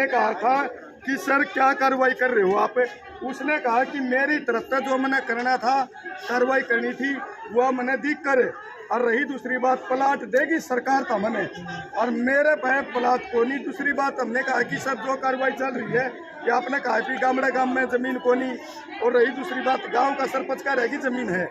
मैंने कहा था कि सर क्या कार्रवाई कर रहे हो आप। उसने कहा कि मेरी तरफ से जो मैंने करना था, कार्रवाई करनी थी, वो मैंने दी कर। और रही दूसरी बात, प्लाट देगी सरकार था मैंने, और मेरे पे प्लाट को नहीं। दूसरी बात हमने कहा कि सर जो कार्रवाई चल रही है, ये आपने कहा कि गामड़ा गांव में जमीन को नहीं। और रही दूसरी बात, गांव का सरपंच कह रहा है कि जमीन है।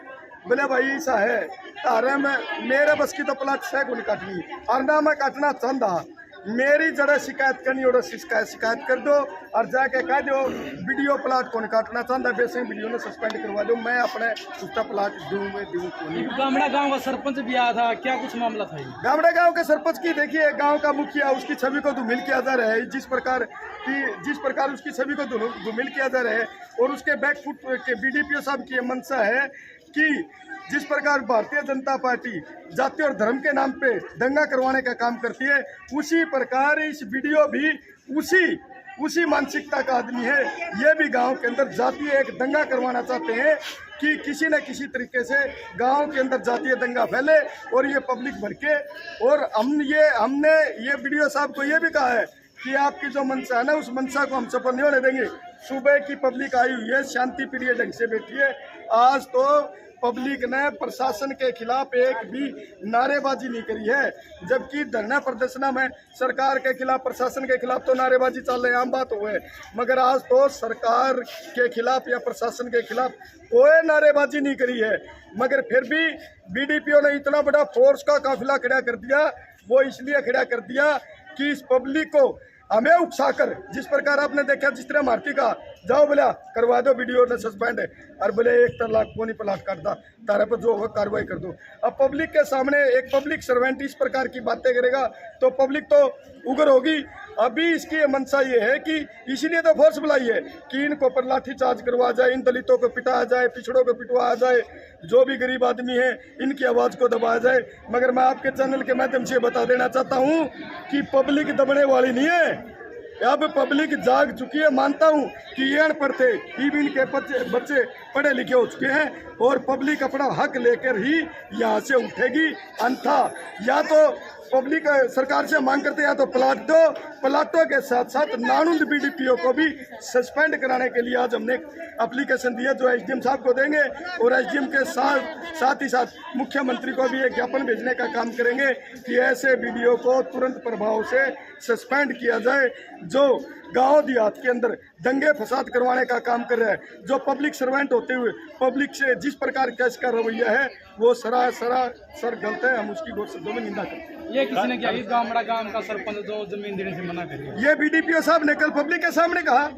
बोले भाई ऐसा है, तारे में मेरे बस की तो प्लाट से को नहीं काटनी, और ना मैं काटना चाहता। मेरी जरा शिकायत करनी और शिकायत कर दो, और जाके कह दो वीडियो प्लाट को नहीं काटना चाहता, वैसे वीडियो ने सस्पेंड करवा दो। मैं अपने उसका प्लाट दूँ को नहीं। गामड़ा गांव का सरपंच भी आया था, क्या कुछ मामला था? गामड़ा गांव के सरपंच की देखिए, गांव का मुखिया, उसकी छवि को धूमिल किया जा रहा है। जिस प्रकार उसकी छवि को धूमिल किया जा रहा है, और उसके बैकफुट के बीडीपीओ साहब की मंशा है कि जिस प्रकार भारतीय जनता पार्टी जाति और धर्म के नाम पे दंगा करवाने का काम करती है, उसी प्रकार इस वीडियो भी उसी मानसिकता का आदमी है। ये भी गांव के अंदर जातीय एक दंगा करवाना चाहते हैं कि किसी न किसी तरीके से गांव के अंदर जातीय दंगा फैले और ये पब्लिक भड़के। और हमने ये वीडियो साहब को ये भी कहा है कि आपकी जो मंशा है ना, उस मंशा को हम सफल नहीं होने देंगे। सुबह की पब्लिक आई हुई है, शांति प्रिय ढंग से बैठी है। आज तो पब्लिक ने प्रशासन के खिलाफ एक भी नारेबाजी नहीं करी है, जबकि धरना प्रदर्शन में सरकार के खिलाफ, प्रशासन के खिलाफ तो नारेबाजी चल रही है, आम बात हुई है। मगर आज तो सरकार के खिलाफ या प्रशासन के खिलाफ कोई नारेबाजी नहीं करी है। मगर फिर भी बीडीपीओ ने इतना बड़ा फोर्स का काफिला खड़ा कर दिया। वो इसलिए खड़ा कर दिया कि इस पब्लिक को हमें उकसाकर, जिस प्रकार आपने देखा, जिस तरह मारती का जाओ बोला करवा दो वीडियो ने सस्पेंड है, और बोले 1 लाख को नहीं प्लाट काटता, तारे पर जो होगा कार्रवाई कर दो। अब पब्लिक के सामने एक पब्लिक सर्वेंट इस प्रकार की बातें करेगा तो पब्लिक तो उग्र होगी। अभी इसकी मंशा ये है कि इसीलिए तो फोर्स बुलाई है कि इनको पर लाठी चार्ज करवा जाए, इन दलितों को पिटाया जाए, पिछड़ों को पिटवाया जाए, जो भी गरीब आदमी है इनकी आवाज़ को दबाया जाए। मगर मैं आपके चैनल के माध्यम से बता देना चाहता हूँ कि पब्लिक दबने वाली नहीं है। अब पब्लिक जाग चुकी है। मानता हूँ कि ये अनपढ़ थे, ईवीन के बच्चे पढ़े लिखे हो चुके हैं, और पब्लिक अपना हक लेकर ही यहाँ से उठेगी। अन्यथा या तो पब्लिक सरकार से मांग करते हैं, या तो प्लाट दो, प्लाटों के साथ साथ नानुंद बीडीपीओ को भी सस्पेंड कराने के लिए आज हमने एप्लीकेशन दिया, जो एसडीएम साहब को देंगे, और एसडीएम के साथ ही साथ मुख्यमंत्री को भी एक ज्ञापन भेजने का काम करेंगे कि ऐसे वीडियो को तुरंत प्रभाव से सस्पेंड किया जाए, जो गांव देहात के अंदर दंगे फसाद करवाने का काम कर रहा है। जो पब्लिक सर्वेंट होते हुए पब्लिक से जिस प्रकार का इसका रवैया है, वो सरासर गलत है। हम उसकी घोर शब्दों में निंदा करते हैं। ये किसने किया? इस गामड़ा गांव का सरपंच जो जमीन देने से मना कर दिया, ये बीडीपीओ साहब ने कल पब्लिक के सामने कहा,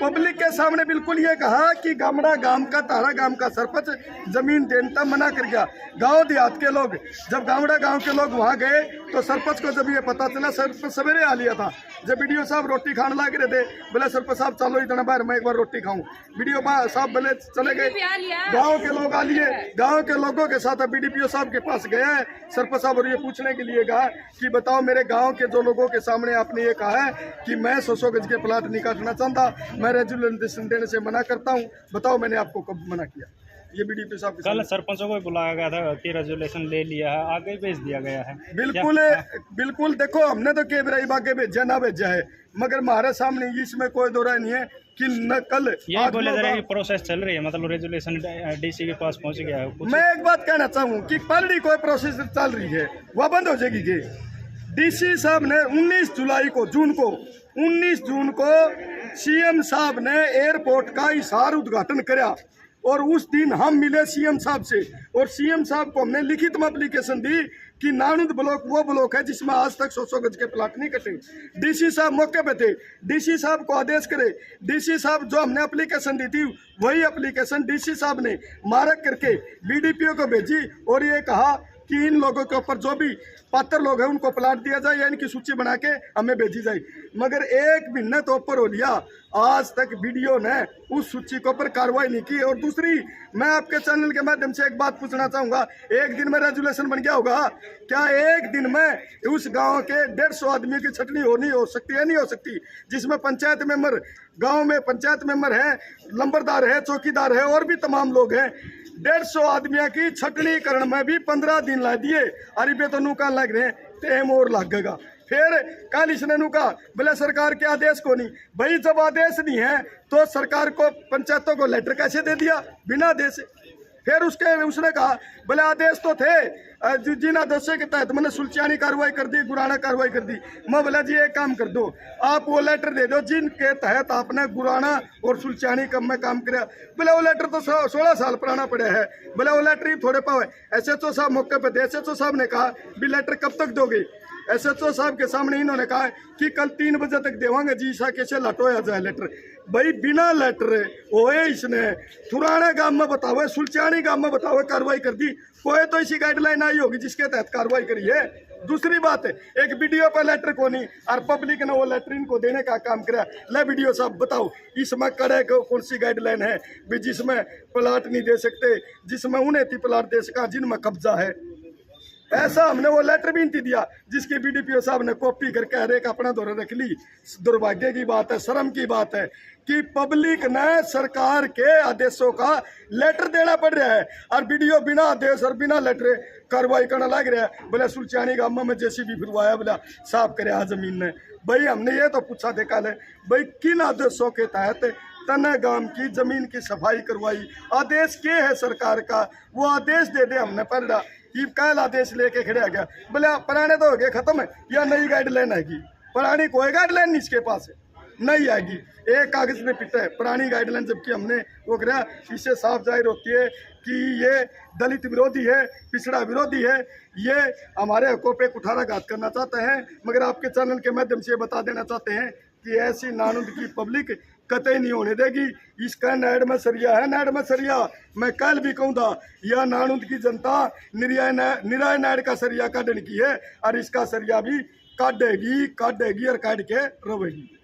पब्लिक के सामने बिल्कुल ये कहा कि गामड़ा गांव का, तारा गांव का सरपंच जमीन देने मना कर गया। गांव देहात के लोग, जब गामड़ा गांव के लोग वहां गए तो सरपंच को जब ये पता चला, सरपंच सवेरे आ लिया था। जब वीडियो साहब रोटी खाने लग रहे थे, बोले सरपंच साहब चलो इतना बाहर, मैं एक बार रोटी खाऊं। वीडियो साहब बोले चले गए, गाँव के लोग आ लिए, गाँव के लोगों के साथ बीडीपीओ साहब के पास गया है सरपंच साहब, और ये पूछने के लिए कहा कि बताओ मेरे गाँव के जो लोगों के सामने आपने ये कहा है कि मैं 100 गज के प्लाट नहीं काटना चाहता, मैं रेजुलेशन देने से मना करता हूं, बताओ मैंने आपको कब मना किया? ये बीडीपी साहब कल सरपंचों को बुलाया गया था कि रेजुलेशन ले लिया है, आगे भेज दिया गया है। बिल्कुल देखो, हमने तो केबराई आगे भेजा ना भेजा है, मगर हमारे सामने इसमें कोई दो राय नहीं है कि न कल ये बोले जा रहे हैं प्रोसेस चल रही है, मतलब रेजुलेशन डीसी के पास पहुंच गया है। मैं एक बात कहना चाहूँ कि पलड़ी कोई प्रोसेस चल रही है, वह बंद हो जाएगी। डीसी साहब ने 19 जून को सीएम साहब ने एयरपोर्ट का हिसार उद्घाटन किया, और उस दिन हम मिले सीएम साहब से, और सीएम साहब को हमने लिखित में एप्लीकेशन दी कि नानुद ब्लॉक वो ब्लॉक है जिसमें आज तक 100 गज के प्लाट नहीं कटे। डीसी साहब मौके पे थे, डीसी साहब को आदेश करे, डीसी साहब जो हमने एप्लीकेशन दी थी वही एप्लीकेशन डीसी साहब ने मारक करके बीडीपीओ को भेजी, और ये कहा कि इन लोगों के ऊपर जो भी पात्र लोग हैं उनको प्लाट दिया जाए या इनकी सूची बना के हमें भेजी जाए। मगर एक महीने तो ऊपर हो लिया, आज तक वीडियो ने उस सूची के ऊपर कार्रवाई नहीं की। और दूसरी, मैं आपके चैनल के माध्यम से एक बात पूछना चाहूँगा, एक दिन में रेजुलेशन बन गया होगा क्या? एक दिन में उस गांव के 150 आदमी की छटनी हो सकती है? नहीं हो सकती, जिसमें पंचायत मेंबर, गांव में पंचायत मेंबर है, लंबरदार है, चौकीदार है, और भी तमाम लोग हैं। 150 आदमियों की छटनी करण में भी 15 दिन ला दिए, अरे बे तो नूका लग रहे टाइम और लगेगा। फिर कल इसने नु कहा बोले सरकार के आदेश को नहीं। भाई जब आदेश नहीं है तो सरकार को पंचायतों को लेटर कैसे दे दिया बिना आदेश? फिर उसने कहा बोले आदेश तो थे, जिन आदेशों के तहत मैंने सुलझाने कार्रवाई कर दी, गुराना कार्रवाई कर दी। मैं बोला जी एक काम कर दो, आप वो लेटर दे दो जिनके तहत आपने गुराना और सुलझाने कम में काम किया। बोले वो लेटर तो 16 साल पुराना पड़ा है। बोले वो लेटर ही थोड़े पावे। SHO साहब मौके पर थे। SHO साहब ने कहा भी लेटर कब तक दोगे? SHO साहब के सामने इन्होंने कहा कि कल 3 बजे तक देवांगे जी, ईसा कैसे लटोया जाए लेटर। भाई बिना लेटर ओए इसने पुराने गांव में बताओ, सुलचानी गांव में बताओ कार्रवाई कर दी। कोई तो इसी गाइडलाइन आई होगी जिसके तहत कार्रवाई करी है। दूसरी बात है, एक वीडियो पर लेटर को नहीं और पब्लिक ने वो लेटर इनको देने का काम करा। ले वीडियो साहब बताओ इसमें कड़े कौन सी गाइडलाइन है भी जिसमें प्लाट नहीं दे सकते, जिसमें उन्हें प्लाट दे सका जिनमें कब्जा है। ऐसा हमने वो लेटर भी नहीं दिया जिसकी BDPO साहब ने कॉपी करके हर एक अपना दौरा रख ली। दुर्भाग्य की बात है, शर्म की बात है कि पब्लिक ने सरकार के आदेशों का लेटर देना पड़ रहा है और वीडियो बिना आदेश और बिना लेटर कार्रवाई करना लग रहा है। बोले सुलचानी गांव में JCB फिरवाया, बोला साफ करे आ जमीन ने। भाई हमने ये तो पूछा देखा ले भाई किन आदेशों के तहत तने गांव की जमीन की सफाई करवाई? आदेश क्या है सरकार का? वो आदेश दे दे हमने पढ़ रहा। कल आदेश लेके खड़े आ गया। बोले पुराने तो हो गए खत्म है या नई गाइडलाइन आएगी? पुरानी कोई गाइडलाइन नहीं इसके पास है, नहीं आएगी। एक कागज में पिटा है पुरानी गाइडलाइन, जबकि हमने वो करा। इससे साफ जाहिर होती है कि ये दलित विरोधी है, पिछड़ा विरोधी है। ये हमारे हकों पे कुठाराघात करना चाहते हैं। मगर आपके चैनल के माध्यम से बता देना चाहते हैं कि ऐसी नानुद की पब्लिक कतई नहीं होने देगी। इसका नैड में सरिया है, नैड में सरिया। मैं कल भी कहूँगा यह नानुद की जनता निराय नैड का सरिया काटने की है और इसका सरिया भी काटेगी और काट के रहेगी।